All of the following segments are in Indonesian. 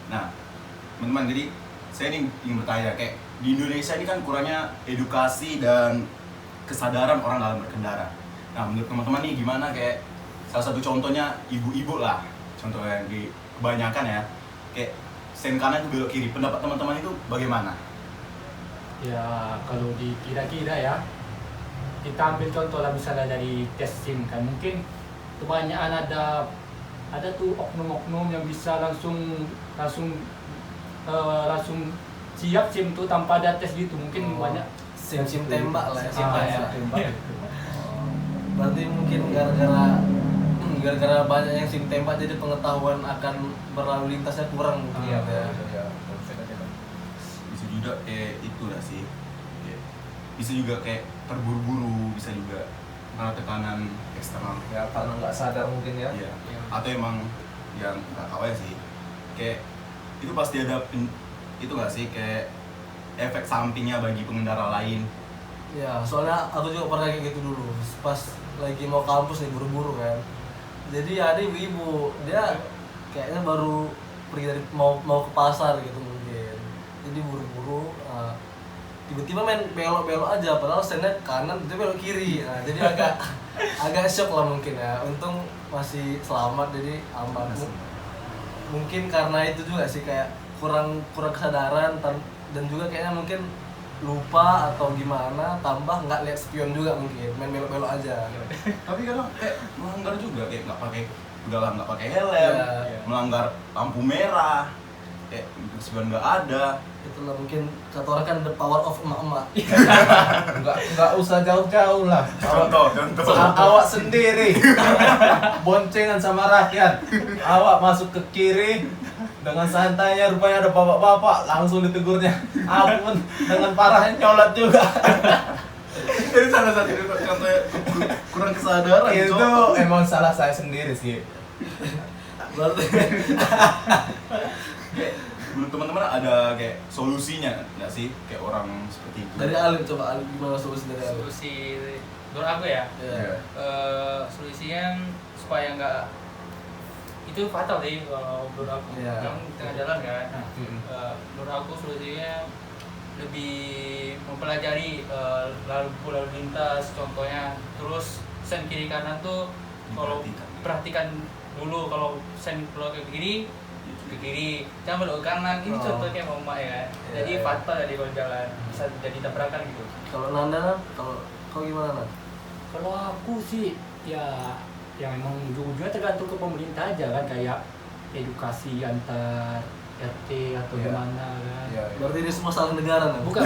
Nah, teman-teman, jadi saya ini ingin bertanya, kayak di Indonesia ini kan kurangnya edukasi dan kesadaran orang dalam berkendara. Nah, menurut teman-teman nih gimana, kayak salah satu contohnya ibu-ibu lah, contoh yang di kebanyakan ya, kayak sen kanan itu belok kiri. Pendapat teman-teman itu bagaimana? Ya kalau dikira-kira ya, kita ambil contoh lah misalnya dari tes SIM kan, mungkin kebanyakan ada tuh oknum-oknum yang bisa langsung langsung langsung siap SIM tuh tanpa ada tes gitu, mungkin banyak SIM tembak lah ya. SIM tembak gitu. Berarti mungkin gara-gara banyak yang SIM tembak jadi pengetahuan akan berlalu lintasnya kurang mungkin ya. Bisa juga kayak itu lah sih, kayak, bisa juga kayak terburu-buru, bisa juga karena tekanan eksternal Ya karena nggak sadar mungkin ya. ya. Atau emang yang nggak tahu ya sih, kayak itu pasti ada itu nggak sih, kayak efek sampingnya bagi pengendara lain. Ya, soalnya aku juga pernah kayak gitu dulu. Pas lagi mau kampus nih buru-buru kan. Jadi ada ibu-ibu, dia kayaknya baru pergi dari mau ke pasar gitu mungkin. Jadi buru-buru tiba-tiba main belok-belok aja padahal sennya kanan dia belok kiri. Nah, jadi agak shock lah mungkin ya. Untung masih selamat jadi aman. Mungkin karena itu juga sih kayak kurang kesadaran dan juga kayaknya mungkin lupa atau gimana, tambah nggak lihat spion juga mungkin, main belok-belok aja. Tapi kadang kayak melanggar juga, kayak nggak pakai helm, Iya. melanggar lampu merah, kayak sebenarnya nggak ada. Itulah mungkin kata orang kan the power of emak-emak. Nggak usah jauh-jauh lah. Contoh. Awak sendiri boncengan sama rakyat. Awak masuk ke kiri dengan santainya, rupanya ada bapak-bapak, langsung ditegurnya. Ampun, dengan parahnya nyolot juga. Jadi salah satu contoh kurang kesadaran. Itu Cok. emang salah saya sendiri sih. Berarti Menurut teman-teman ada kayak solusinya nggak sih, kayak orang seperti itu? dari Alim, coba Alim gimana solusi dari Alim? Solusi menurut aku ya, Ya. solusinya supaya nggak itu fatal sih kalau menurut aku. Iya. Yang di tengah jalan kan. Hmm. Menurut aku solusinya lebih mempelajari lalu lintas contohnya, terus sen kiri kanan tuh kalau perhatikan dulu, kalau sen belok ke kiri jangan belok ke kanan. Ini Oh. contohnya mama ya kan. Jadi Iya. fatal jadi kalau jalan, bisa jadi tabrakan gitu. Kalau Nanda, kalau kau gimana Nanda? Kalau aku sih ya yang memang ujung-ujungnya tergantung ke pemerintah aja kan, kayak edukasi antar RT atau Iya. gimana kan. Iya. Berarti ini semua salah negara Nanda? Bukan.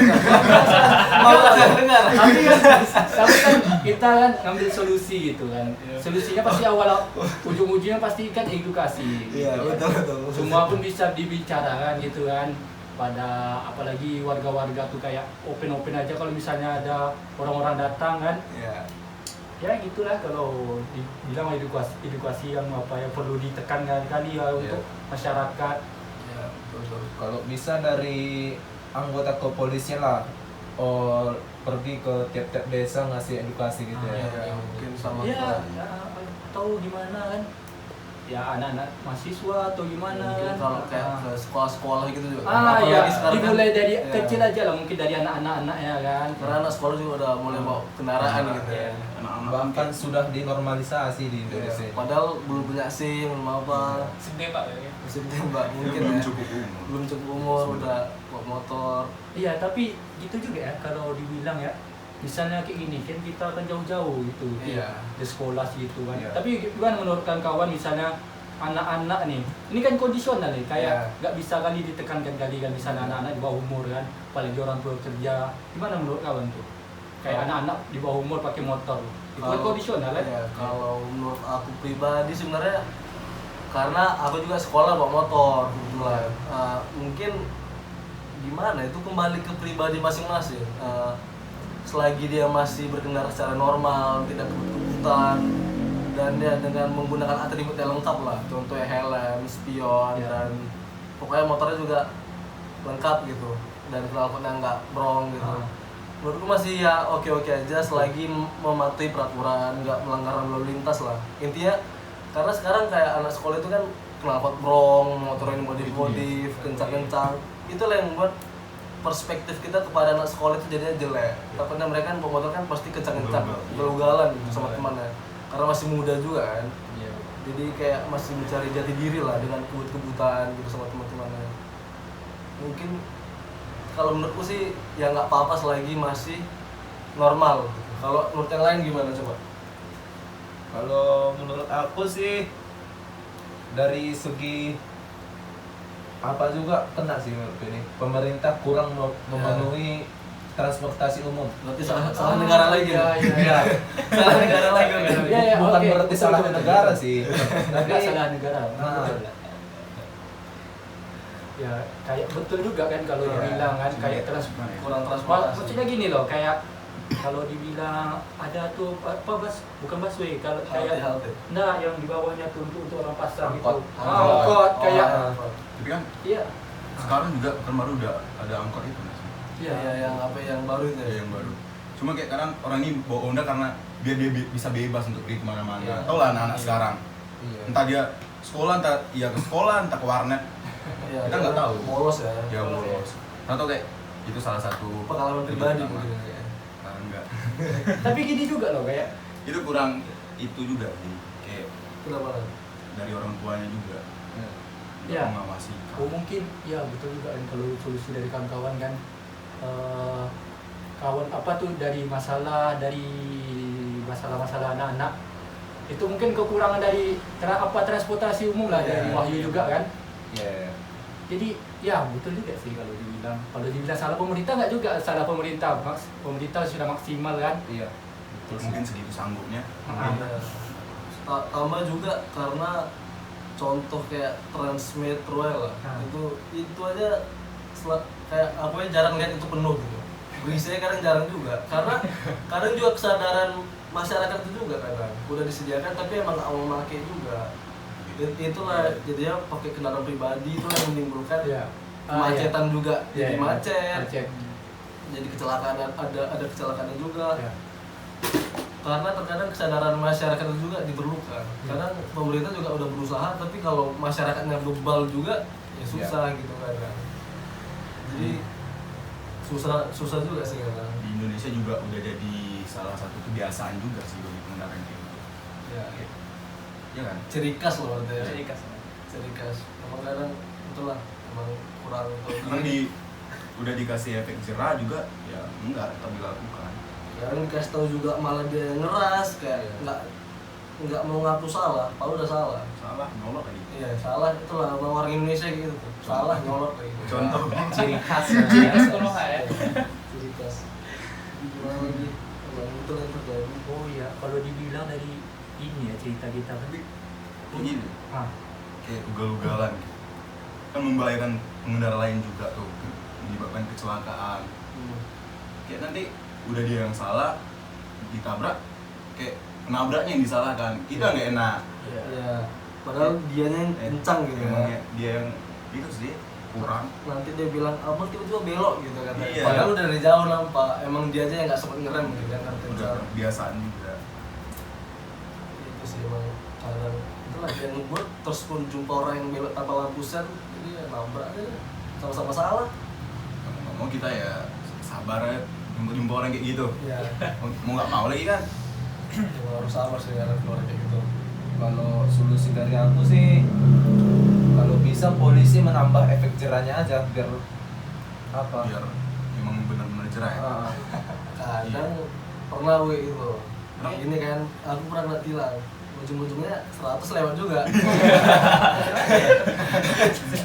Mau salah negara? Tapi kan kita kan ngambil solusi gitu kan. Solusinya pasti ujung-ujungnya pasti kan edukasi. Iya, gitu kan. betul. Semua pun bisa dibicarakan gitu kan. Pada apalagi warga-warga tuh kayak open aja kalau misalnya ada orang-orang datang kan. Iya. Ya gitulah, kalau dibilang edukasi yang apa ya perlu ditekankan kali ya untuk masyarakat. Iya, betul. Kalau bisa dari anggota kepolisian lah, pergi ke tiap-tiap desa ngasih edukasi gitu ya. Iya, mungkin sama Ya, atau gimana kan? Ya anak-anak mahasiswa atau gimana mungkin kan? kalau kayak ke sekolah-sekolah gitu juga. Ya, Apalagi sekarang dimulai kan, dari ya. kecil aja lah, mungkin dari anak-anak ya kan. Karena anak sekolah juga udah mulai bawa kendaraan gitu ya. Anak-anak Bahkan sudah dinormalisasi di Indonesia. Iya. Padahal belum punya SIM, belum apa, Sedih pak ya. SIM tembak mungkin belum ya. cukup umur. Belum cukup umur udah bawa motor. Iya, tapi gitu juga ya kalau dibilang ya. Misalnya kayak gini kan kita akan jauh-jauh gitu Iya. di sekolah gitu kan. Iya. Tapi gimana menurut kawan misalnya anak-anak nih, ini kan kondisional nih, kayak Iya. nggak bisa kali ditekankan kali kan, misalnya anak-anak di bawah umur kan, apalagi orang tua kerja, gimana menurut kawan tuh? Kayak anak-anak di bawah umur pakai motor, itu kan kondisional kan? Iya, kalau menurut aku pribadi sebenarnya karena aku juga sekolah bawa motor kebetulan. Mungkin gimana itu kembali ke pribadi masing-masing. Selagi dia masih berkendara secara normal, tidak kebut-kebutan, dan dia dengan menggunakan atribut yang lengkap lah, contohnya helm, spion, Ya. dan pokoknya motornya juga lengkap gitu, dan knalpotnya nggak brong gitu. Menurutku masih ya oke-oke aja selagi mematuhi peraturan, nggak melanggar lalu lintas lah intinya. Karena sekarang kayak anak sekolah itu kan knalpot brong, motornya modif-modif, kencang-kencang. Itulah yang membuat perspektif kita kepada anak sekolah itu jadinya jelek. Takutnya mereka kan bawa motor kan pasti kencang-kencang, ugal-ugalan gitu sama temannya. Karena masih muda juga kan. Iya. Jadi kayak masih mencari jati diri lah dengan kebut-kebutan gitu sama teman-temannya. Mungkin kalau menurutku sih ya nggak apa-apa selagi masih normal. Kalau menurut yang lain gimana coba? Kalau menurut aku sih dari segi apa juga kena sih menurut ini. Pemerintah kurang memenuhi transportasi umum. Berarti salah negara lagi ya? Iya. Salah negara lagi. Iya, Bukan oke. berarti Betul, salah betul, negara betul. sih. Tapi Nggak salah negara. Nah. Ya kayak betul juga kan kalau Iya. dibilang kan Cuma kayak kurang transportasi. maksudnya gini loh, kayak kalau dibilang ada tuh apa bukan busway, kalau kayak Halte. enggak yang di bawahnya tuh untuk orang pasar Angkot. gitu. Angkot kayak Tapi kan iya. sekarang juga kan baru udah ada angkot itu nggak sih? Iya, yang apa yang baru itu Ya, yang baru. Cuma kayak kadang orang ini bawa Honda karena biar dia bisa bebas untuk pergi kemana-mana. Iya. Tau lah anak-anak sekarang. iya. Entah dia sekolah, entah ya ke sekolah, entah ke warnet. Iya, Kita nggak tahu. bolos ya. Ya bolos. Atau kayak itu salah satu Pengalaman pribadi utama. mungkin ya. Nah, enggak. Tapi gini juga loh kayak Itu kurang itu juga sih. Kayak Kenapa lagi? dari orang tuanya juga. Nggak Iya. mengawasi. oh mungkin ya betul juga kan kalau solusi dari kawan-kawan kan kawan apa tuh dari masalah-masalah anak-anak itu mungkin kekurangan dari transportasi umum lah dari Iya, Wahyu iya. juga kan. Iya. Jadi ya betul juga sih kalau dibilang salah pemerintah nggak juga salah pemerintah. Pemerintah sudah maksimal kan. Iya. Mungkin segitu sanggupnya. Iya. Tambah juga karena contoh kayak Transmetro ya lah. Itu aja kayak apa ya jarang lihat itu penuh gitu. Berisinya kadang jarang juga. Karena kadang juga kesadaran masyarakat itu juga kadang udah disediakan tapi emang nggak mau pakai juga. Itulah jadinya pakai kendaraan pribadi itu yang menimbulkan Iya. kemacetan juga Iya, jadi iya. macet. Macet. Jadi kecelakaan ada kecelakaan juga. Iya. Karena terkadang kesadaran masyarakat itu juga diperlukan. Kadang pemerintah juga udah berusaha, tapi kalau masyarakatnya bebal juga, ya susah gitu kan. Jadi susah juga sih kadang. Di Indonesia juga udah jadi salah satu kebiasaan juga sih bagi pengendara kayak gitu. Ya, Iya kan? ciri khas loh berarti ya. Jadi kas. Ciri khas. Emang kadang itulah, emang kurang Karena udah dikasih efek jerah juga ya enggak tetap dilakukan. Kadang dikasih tahu juga malah dia yang ngeras kayak nggak mau ngaku salah, padahal udah salah. Salah nyolot lagi. Iya salah itulah orang Indonesia gitu tuh. Salah nyolot kayak gitu. Contoh. Ciri khas. Ciri khas kalau nggak ya. Ciri khas. Gimana lagi? Emang itu yang terjadi. Oh iya, kalau dibilang dari ini ya cerita kita kan. Begini, Ah, kayak ugal-ugalan gitu. Kan membahayakan pengendara lain juga tuh, menyebabkan kecelakaan. Kayak nanti udah dia yang salah, ditabrak, kayak penabraknya yang disalahkan. Kita nggak enak. Iya. Padahal dianya yang kencang gitu Emang ya. dia yang itu sih kurang. Nanti dia bilang, abang tiba-tiba belok gitu katanya. Iya. Padahal udah dari jauh nampak. Emang dia aja yang nggak sempet ngerem gitu kan Udah kencang. kebiasaan juga. Itu sih emang kadang itulah yang ngebuat terus pun jumpa orang yang belok tanpa lampu sen, jadi ya nabrak aja deh. Sama-sama salah. Mau kita ya sabar ya jumpa orang kayak gitu. Iya. Mau nggak mau lagi kan? Emang harus sabar sih karena keluar kayak gitu. Kalau solusi dari aku sih, kalau bisa polisi menambah efek jerahnya aja biar apa? Biar memang benar-benar cerah ya. Kadang pernah gue itu. Ini kan aku pernah kena tilang. Ujung-ujungnya 100 lewat juga.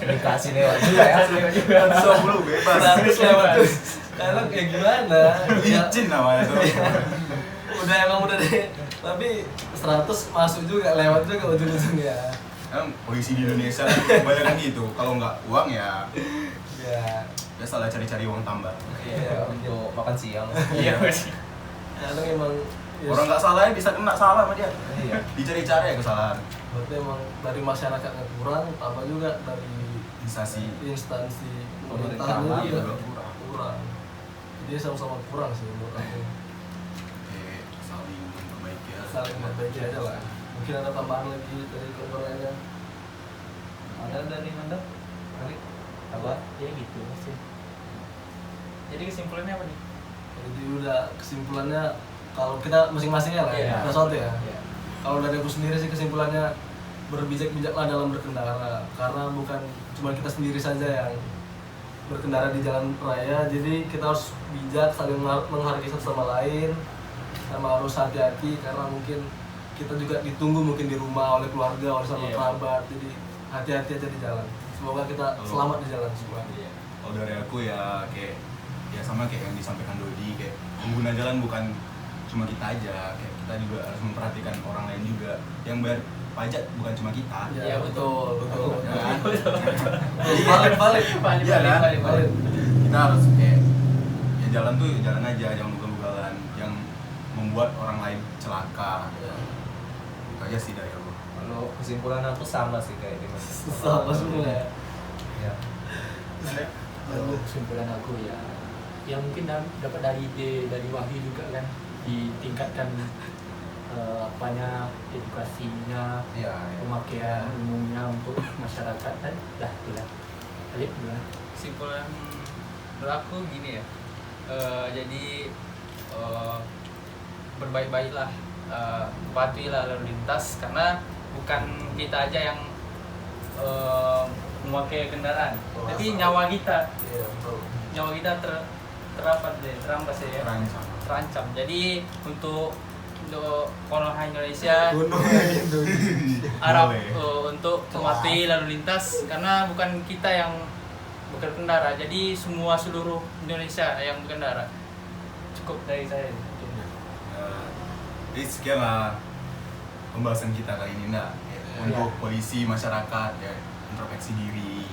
Dikasih lewat juga ya. 10 bebas. 100 lewat. Kadang kayak gimana? Ya, Licin namanya tuh. udah emang udah deh. Tapi 100 masuk juga, lewat juga ujung-ujungnya. Kan polisi di Indonesia kebanyakan gitu. Kalau nggak uang ya Ya, salah cari-cari uang tambah. Iya, untuk makan siang. Iya sih. kadang emang ya, Orang nggak salah ya bisa kena salah sama dia. Iya. Dicari-cari ya kesalahan. berarti emang dari masyarakatnya kurang, tambah juga dari Instansi instansi Pemerintahan pemerintahan juga juga kurang. Jadi sama-sama kurang sih menurut aku. kayak saling memperbaiki ya. Saling memperbaiki aja lah. Mungkin ada tambahan lagi dari kawan-kawannya. Ada dari Anda? Ari? Apa? Ya gitu sih. Jadi kesimpulannya apa nih? Jadi udah kesimpulannya kalau kita masing-masing ya lah Iya. sesuatu ya. Ya. Kalau dari aku sendiri sih kesimpulannya berbijak-bijaklah dalam berkendara, karena bukan cuma kita sendiri saja yang berkendara di jalan raya, jadi kita harus bijak, saling menghargai satu sama lain, sama harus hati-hati karena mungkin kita juga ditunggu mungkin di rumah oleh keluarga, oleh sama Iya. kerabat, jadi hati-hati aja di jalan. Semoga kita selamat di jalan semua. Iya. Kalau dari aku ya kayak ya sama kayak yang disampaikan Dodi, kayak pengguna jalan bukan cuma kita aja, kayak kita juga harus memperhatikan orang lain juga. Yang bayar pajak bukan cuma kita. Iya, betul. Ya. Balik. Iya kan? balik. Kita harus kayak ya jalan tuh ya jalan aja, jangan ugal-ugalan yang membuat orang lain celaka. Itu aja sih dari aku. Kalau kesimpulan aku sama sih kayak Dimas. Sama semua ya. Ya. Kalau kesimpulan aku ya mungkin dapat dari ide dari Wahyu juga kan, ditingkatkan apanya edukasinya, Iya. pemakaian umumnya untuk masyarakat kan, dah itulah. Alif gimana? Kesimpulan menurut aku gini ya. Jadi berbaik-baiklah, patuhilah lalu lintas karena bukan kita aja yang memakai kendaraan, tapi nyawa kita Iya, betul. terampas ya, Terancam. terancam. Jadi untuk Konoha Indonesia harap Boleh. untuk mematuhi lalu lintas karena bukan kita yang berkendara, jadi seluruh Indonesia yang berkendara. Cukup dari saya. Jadi sekian lah pembahasan kita kali ini, untuk polisi masyarakat ya, introspeksi diri.